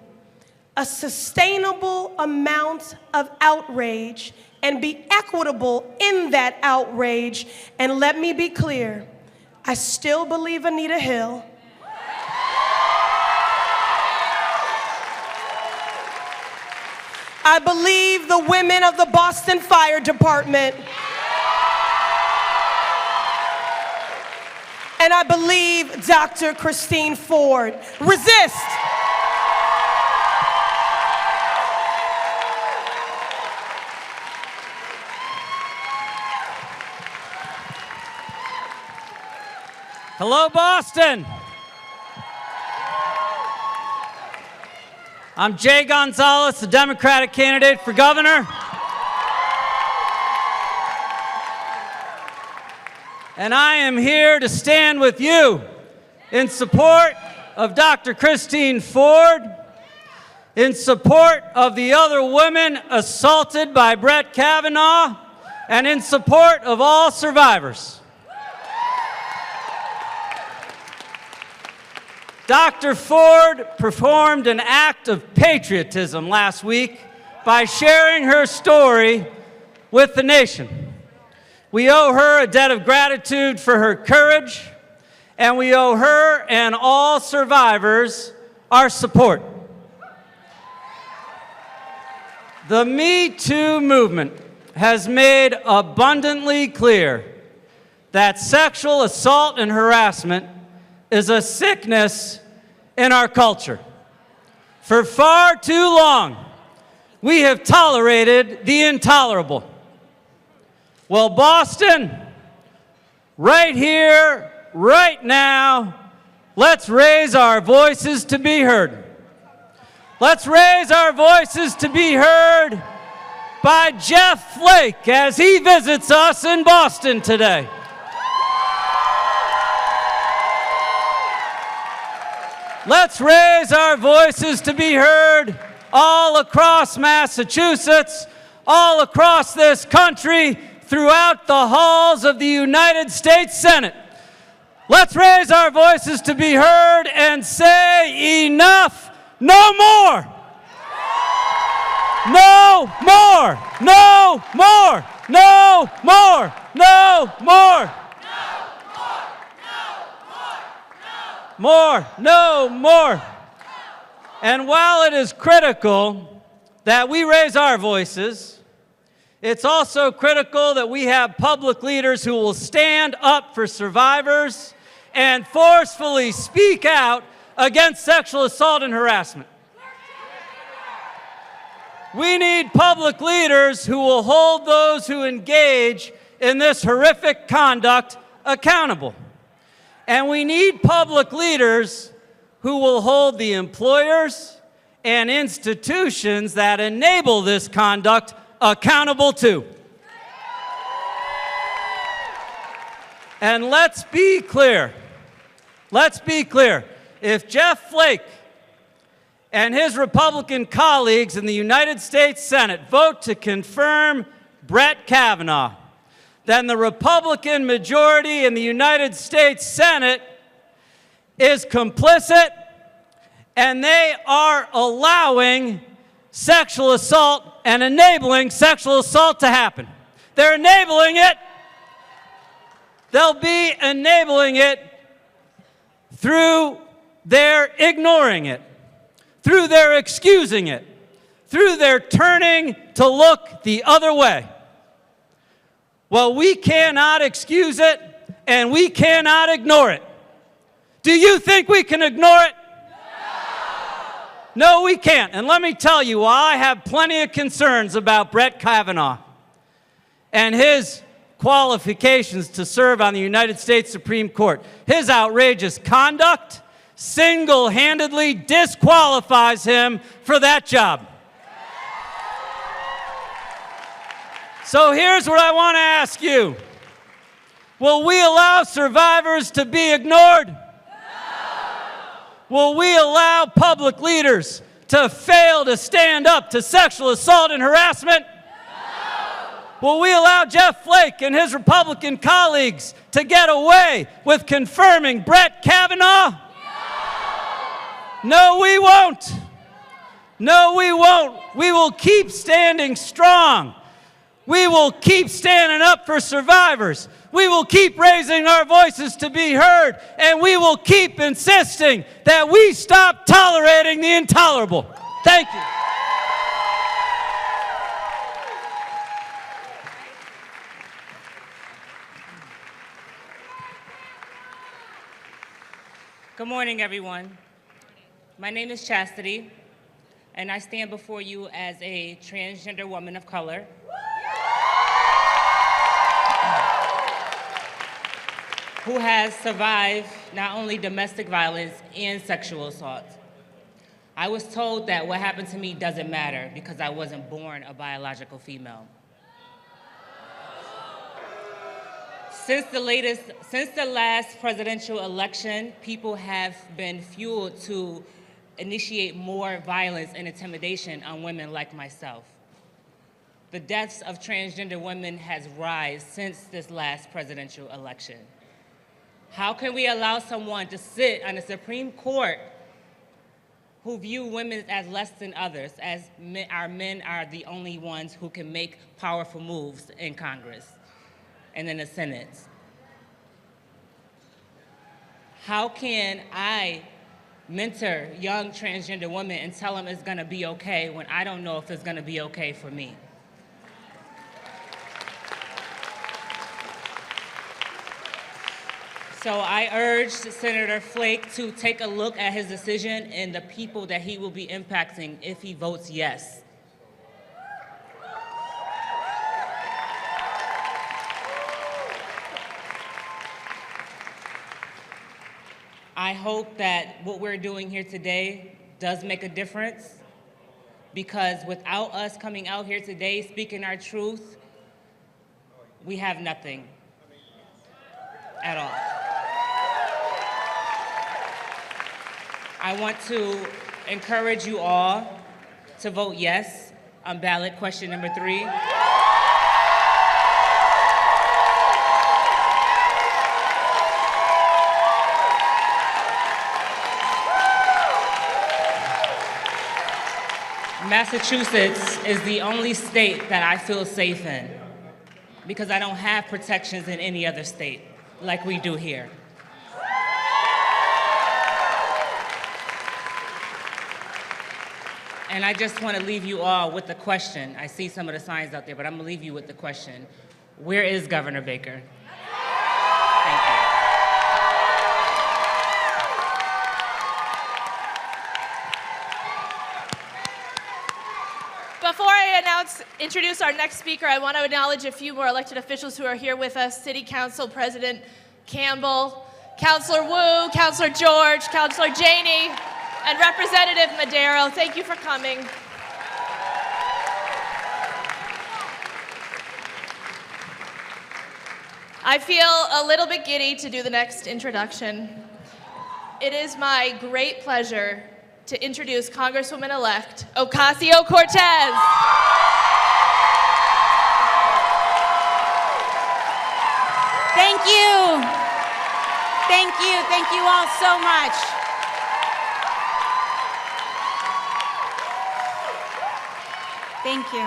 a sustainable amount of outrage, and be equitable in that outrage. And let me be clear, I still believe Anita Hill. I believe the women of the Boston Fire Department. And I believe Dr. Christine Ford. Resist. Hello, Boston. I'm Jay Gonzalez, the Democratic candidate for governor. And I am here to stand with you in support of Dr. Christine Ford, in support of the other women assaulted by Brett Kavanaugh, and in support of all survivors. Dr. Ford performed an act of patriotism last week by sharing her story with the nation. We owe her a debt of gratitude for her courage, and we owe her and all survivors our support. The Me Too movement has made abundantly clear that sexual assault and harassment is a sickness in our culture. For far too long, we have tolerated the intolerable. Well, Boston, right here, right now, let's raise our voices to be heard. Let's raise our voices to be heard by Jeff Flake as he visits us in Boston today. Let's raise our voices to be heard all across Massachusetts, all across this country, throughout the halls of the United States Senate. Let's raise our voices to be heard and say enough, no more. No more, no more, no more, no more. More, no more. And while it is critical that we raise our voices, it's also critical that we have public leaders who will stand up for survivors and forcefully speak out against sexual assault and harassment. We need public leaders who will hold those who engage in this horrific conduct accountable. And we need public leaders who will hold the employers and institutions that enable this conduct accountable too. And let's be clear. Let's be clear. If Jeff Flake and his Republican colleagues in the United States Senate vote to confirm Brett Kavanaugh, then the Republican majority in the United States Senate is complicit, and they are allowing sexual assault and enabling sexual assault to happen. They're enabling it. They'll be enabling it through their ignoring it, through their excusing it, through their turning to look the other way. Well, we cannot excuse it, and we cannot ignore it. Do you think we can ignore it? No, we can't. And let me tell you, while I have plenty of concerns about Brett Kavanaugh and his qualifications to serve on the United States Supreme Court, his outrageous conduct single-handedly disqualifies him for that job. So here's what I want to ask you. Will we allow survivors to be ignored? Will we allow public leaders to fail to stand up to sexual assault and harassment? Will we allow Jeff Flake and his Republican colleagues to get away with confirming Brett Kavanaugh? No, we won't. No, we won't. We will keep standing strong. We will keep standing up for survivors. We will keep raising our voices to be heard, and we will keep insisting that we stop tolerating the intolerable. Thank you. Good morning, everyone. My name is Chastity, and I stand before you as a transgender woman of color. Who has survived not only domestic violence and sexual assault. I was told that what happened to me doesn't matter because I wasn't born a biological female. Since the last presidential election, people have been fueled to initiate more violence and intimidation on women like myself. The deaths of transgender women has risen since this last presidential election. How can we allow someone to sit on the Supreme Court who view women as less than others, as our men are the only ones who can make powerful moves in Congress and in the Senate? How can I mentor young transgender women and tell them it's gonna be okay when I don't know if it's gonna be okay for me? So I urge Senator Flake to take a look at his decision and the people that he will be impacting if he votes yes. I hope that what we're doing here today does make a difference, because without us coming out here today speaking our truth, we have nothing at all. I want to encourage you all to vote yes on ballot question number 3. Massachusetts is the only state that I feel safe in because I don't have protections in any other state like we do here. And I just want to leave you all with the question. I see some of the signs out there, but I'm going to leave you with the question. Where is Governor Baker? Thank you. Before I introduce our next speaker, I want to acknowledge a few more elected officials who are here with us. City Council President Campbell, Councilor Wu, Councilor George, Councilor Janey, and Representative Madero. Thank you for coming. I feel a little bit giddy to do the next introduction. It is my great pleasure to introduce Congresswoman-elect Ocasio-Cortez. you. Thank you. Thank you all so much. Thank you.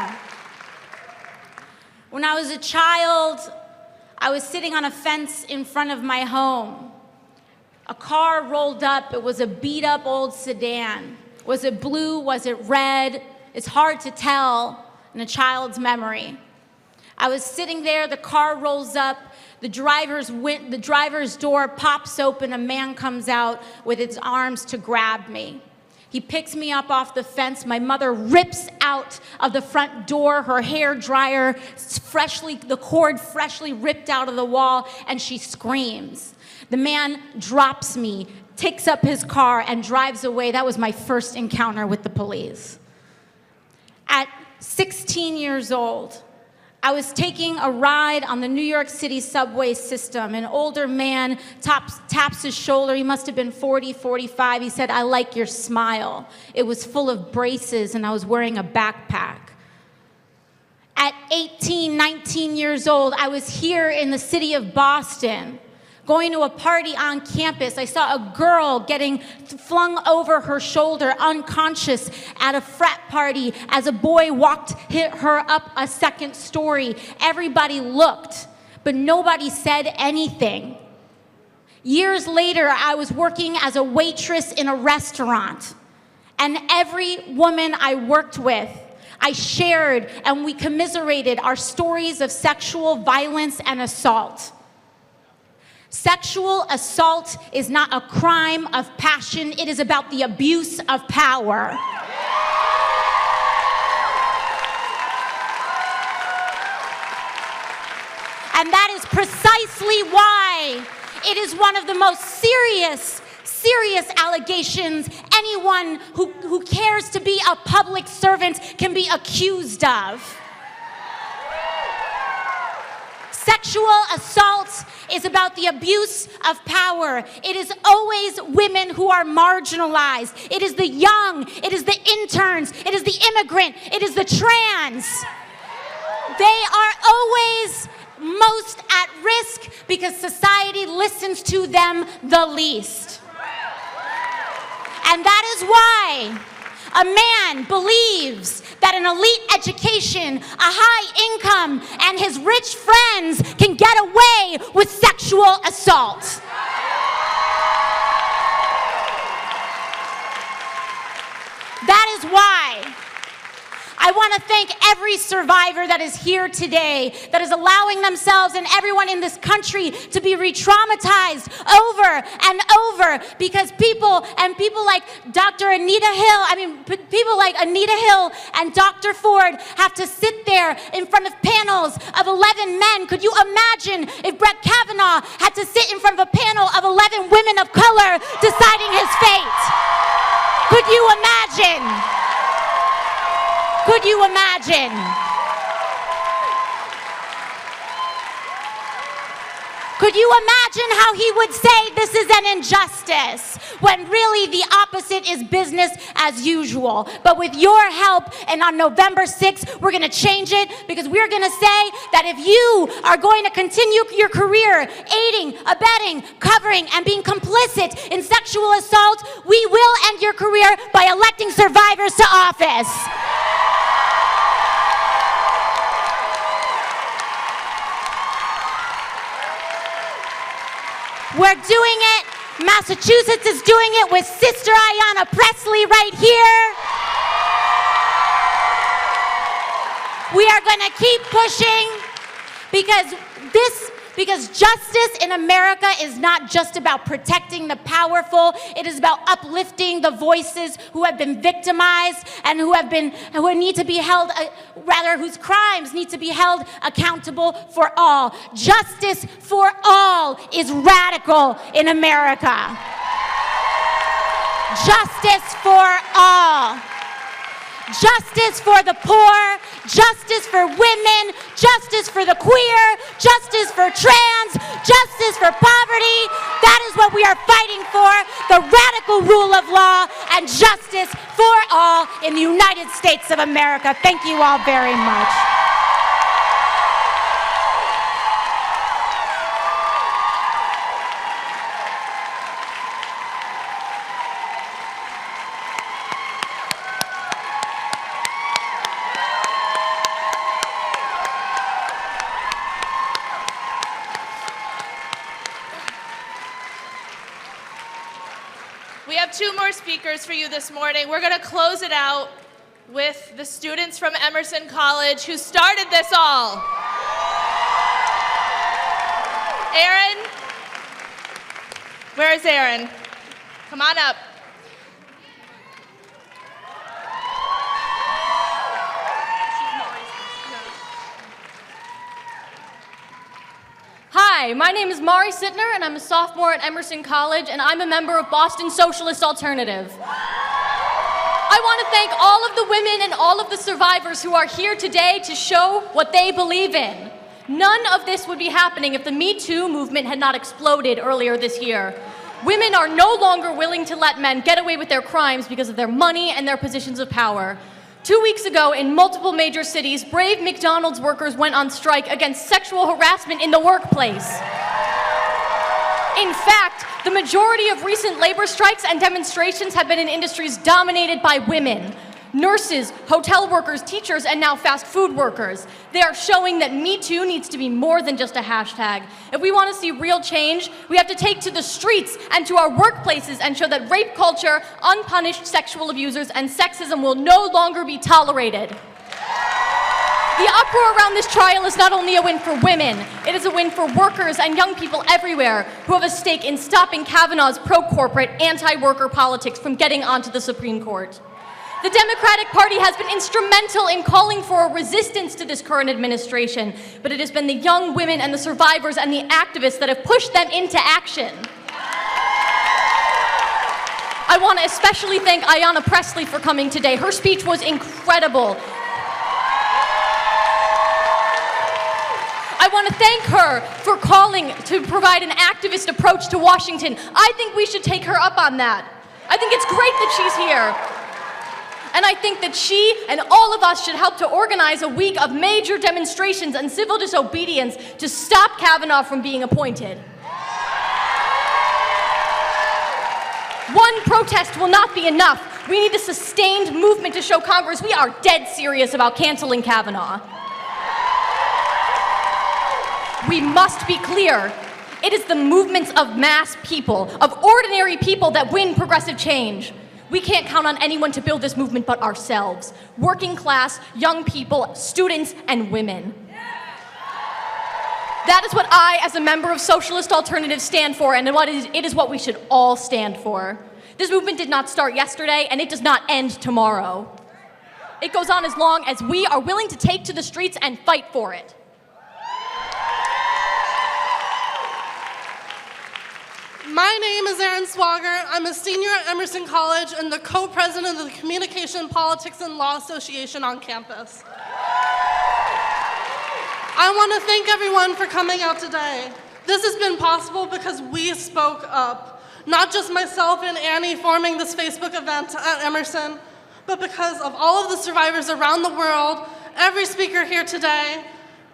When I was a child, I was sitting on a fence in front of my home. A car rolled up. It was a beat-up old sedan. Was it blue? Was it red? It's hard to tell in a child's memory. I was sitting there. The car rolls up. The driver's door pops open. A man comes out with his arms to grab me. He picks me up off the fence. My mother rips out of the front door, her hair dryer, the cord freshly ripped out of the wall, and she screams. The man drops me, takes up his car, and drives away. That was my first encounter with the police. At 16 years old, I was taking a ride on the New York City subway system. An older man taps his shoulder. He must have been 40, 45. He said, "I like your smile." It was full of braces, and I was wearing a backpack. At 18, 19 years old, I was here in the city of Boston, going to a party on campus. I saw a girl getting flung over her shoulder, unconscious, at a frat party as a boy hit her up a second story. Everybody looked, but nobody said anything. Years later, I was working as a waitress in a restaurant, and every woman I worked with, I shared and we commiserated our stories of sexual violence and assault. Sexual assault is not a crime of passion. It is about the abuse of power. And that is precisely why it is one of the most serious allegations anyone who cares to be a public servant can be accused of. Sexual assault is about the abuse of power. It is always women who are marginalized. It is the young, it is the interns, it is the immigrant, it is the trans. They are always most at risk because society listens to them the least. And that is why a man believes that an elite education, a high income, and his rich friends can get away with sexual assault. That is why I want to thank every survivor that is here today, that is allowing themselves and everyone in this country to be re-traumatized over and over, because people like people like Anita Hill and Dr. Ford have to sit there in front of panels of 11 men. Could you imagine if Brett Kavanaugh had to sit in front of a panel of 11 women of color deciding his fate? Could you imagine? Could you imagine? Could you imagine how he would say this is an injustice when really the opposite is business as usual? But with your help, and on November 6th, we're going to change it, because we're going to say that if you are going to continue your career aiding, abetting, covering, and being complicit in sexual assault, we will end your career by electing survivors to office. We're doing it. Massachusetts is doing it with Sister Ayanna Pressley right here. We are going to keep pushing, because justice in America is not just about protecting the powerful. It is about uplifting the voices who have been victimized and who need to be held, whose crimes need to be held accountable for all. Justice for all is radical in America. Justice for all. Justice for the poor, justice for women, justice for the queer, justice for trans, justice for poverty. That is what we are fighting for, the radical rule of law and justice for all in the United States of America. Thank you all very much. 2 more speakers for you this morning. We're going to close it out with the students from Emerson College who started this all. Aaron? Where is Aaron? Come on up. Hi, my name is Mari Sittner, and I'm a sophomore at Emerson College, and I'm a member of Boston Socialist Alternative. I want to thank all of the women and all of the survivors who are here today to show what they believe in. None of this would be happening if the Me Too movement had not exploded earlier this year. Women are no longer willing to let men get away with their crimes because of their money and their positions of power. 2 weeks ago, in multiple major cities, brave McDonald's workers went on strike against sexual harassment in the workplace. In fact, the majority of recent labor strikes and demonstrations have been in industries dominated by women. Nurses, hotel workers, teachers, and now fast food workers. They are showing that Me Too needs to be more than just a hashtag. If we want to see real change, we have to take to the streets and to our workplaces and show that rape culture, unpunished sexual abusers, and sexism will no longer be tolerated. The uproar around this trial is not only a win for women, it is a win for workers and young people everywhere who have a stake in stopping Kavanaugh's pro-corporate, anti-worker politics from getting onto the Supreme Court. The Democratic Party has been instrumental in calling for a resistance to this current administration, but it has been the young women and the survivors and the activists that have pushed them into action. I want to especially thank Ayanna Pressley for coming today. Her speech was incredible. I want to thank her for calling to provide an activist approach to Washington. I think we should take her up on that. I think it's great that she's here. And I think that she and all of us should help to organize a week of major demonstrations and civil disobedience to stop Kavanaugh from being appointed. One protest will not be enough. We need a sustained movement to show Congress we are dead serious about canceling Kavanaugh. We must be clear. It is the movements of mass people, of ordinary people, that win progressive change. We can't count on anyone to build this movement but ourselves. Working class, young people, students, and women. That is what I, as a member of Socialist Alternative, stand for, and it is what we should all stand for. This movement did not start yesterday, and it does not end tomorrow. It goes on as long as we are willing to take to the streets and fight for it. My name is Erin Swager. I'm a senior at Emerson College and the co-president of the Communication, Politics, and Law Association on campus. I want to thank everyone for coming out today. This has been possible because we spoke up. Not just myself and Annie forming this Facebook event at Emerson, but because of all of the survivors around the world, every speaker here today,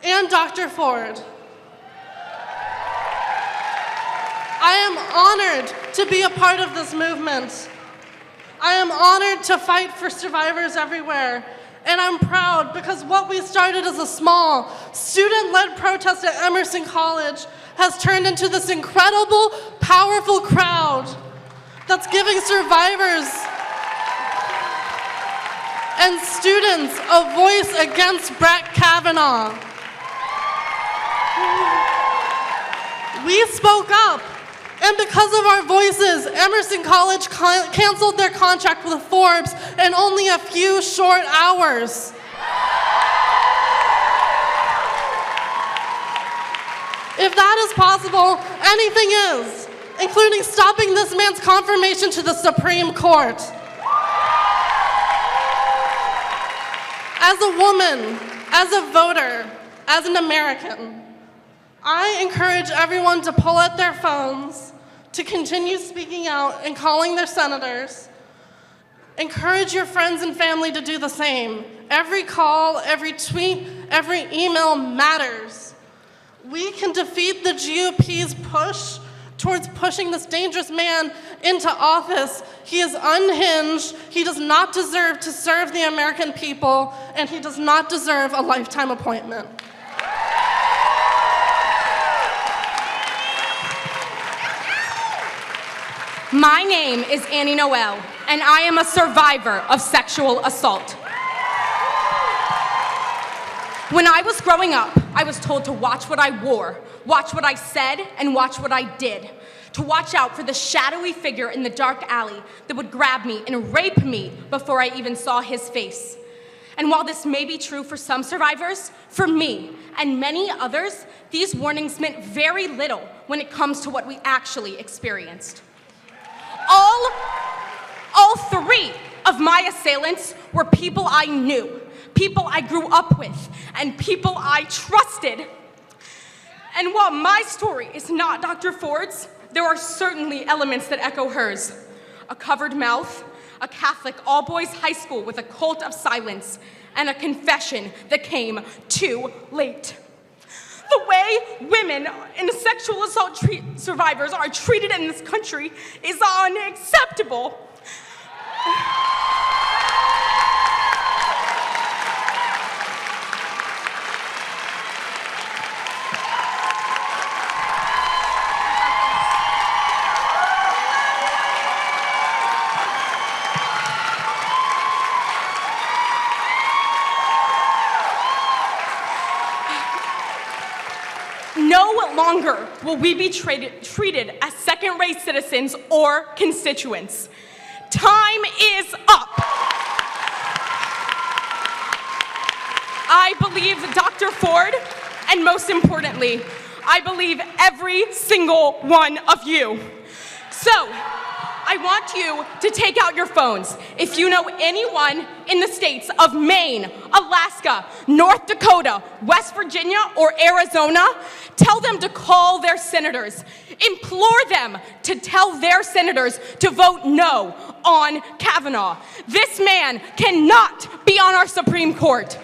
and Dr. Ford. I am honored to be a part of this movement. I am honored to fight for survivors everywhere. And I'm proud because what we started as a small, student-led protest at Emerson College has turned into this incredible, powerful crowd that's giving survivors and students a voice against Brett Kavanaugh. We spoke up. And because of our voices, Emerson College canceled their contract with Forbes in only a few short hours. If that is possible, anything is, including stopping this man's confirmation to the Supreme Court. As a woman, as a voter, as an American, I encourage everyone to pull out their phones, to continue speaking out and calling their senators. Encourage your friends and family to do the same. Every call, every tweet, every email matters. We can defeat the GOP's push towards pushing this dangerous man into office. He is unhinged. He does not deserve to serve the American people, and he does not deserve a lifetime appointment. My name is Annie Noel, and I am a survivor of sexual assault. When I was growing up, I was told to watch what I wore, watch what I said, and watch what I did. To watch out for the shadowy figure in the dark alley that would grab me and rape me before I even saw his face. And while this may be true for some survivors, for me and many others, these warnings meant very little when it comes to what we actually experienced. All three of my assailants were people I knew, people I grew up with, and people I trusted. And while my story is not Dr. Ford's, there are certainly elements that echo hers. A covered mouth, a Catholic all-boys high school with a cult of silence, and a confession that came too late. The way women and sexual assault survivors are treated in this country is unacceptable. No longer will we be treated as second-rate citizens or constituents. Time is up. I believe Dr. Ford, and most importantly, I believe every single one of you. So, I want you to take out your phones. If you know anyone in the states of Maine, Alaska, North Dakota, West Virginia, or Arizona, tell them to call their senators. Implore them to tell their senators to vote no on Kavanaugh. This man cannot be on our Supreme Court.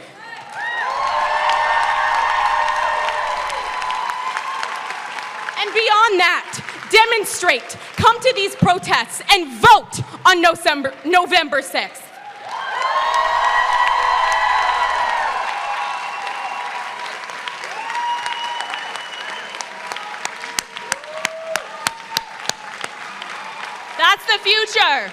And beyond that, demonstrate, come to these protests, and vote on November 6th. That's the future.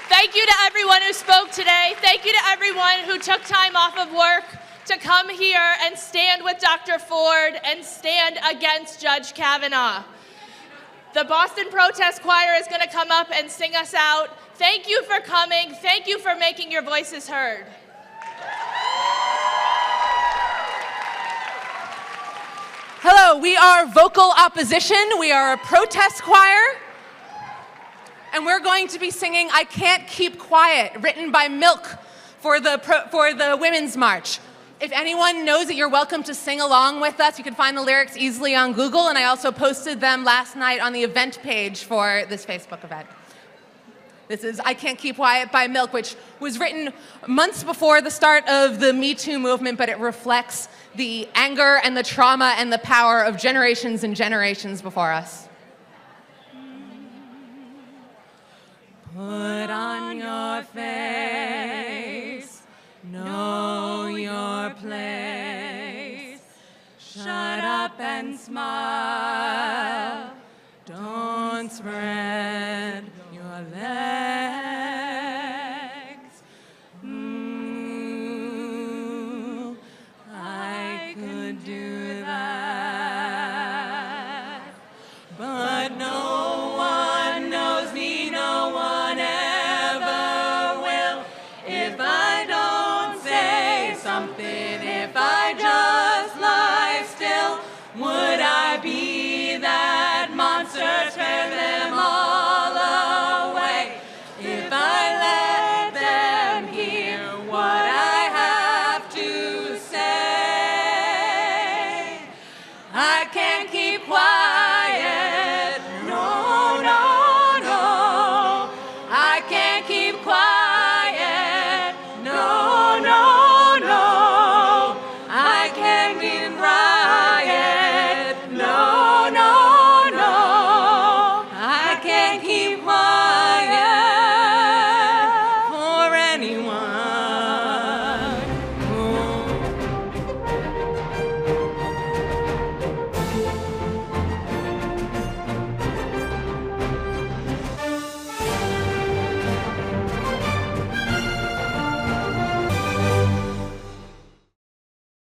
Thank you to everyone who spoke today. Thank you to everyone who took time off of work to come here and stand with Dr. Ford and stand against Judge Kavanaugh. The Boston Protest Choir is going to come up and sing us out. Thank you for coming. Thank you for making your voices heard. Hello, we are Vocal Opposition. We are a protest choir. And we're going to be singing I Can't Keep Quiet, written by Milk for the Women's March. If anyone knows it, you're welcome to sing along with us. You can find the lyrics easily on Google, and I also posted them last night on the event page for this Facebook event. This is I Can't Keep Quiet by Milk, which was written months before the start of the Me Too movement, but it reflects the anger and the trauma and the power of generations and generations before us. Put on your face, know your place, shut up and smile, don't spread your legs. I could do that, but no one knows me, no one ever will. If I don't say something, if I just lie still, would I be that monster, turn them all away? If I let them hear what I have to say, I can't keep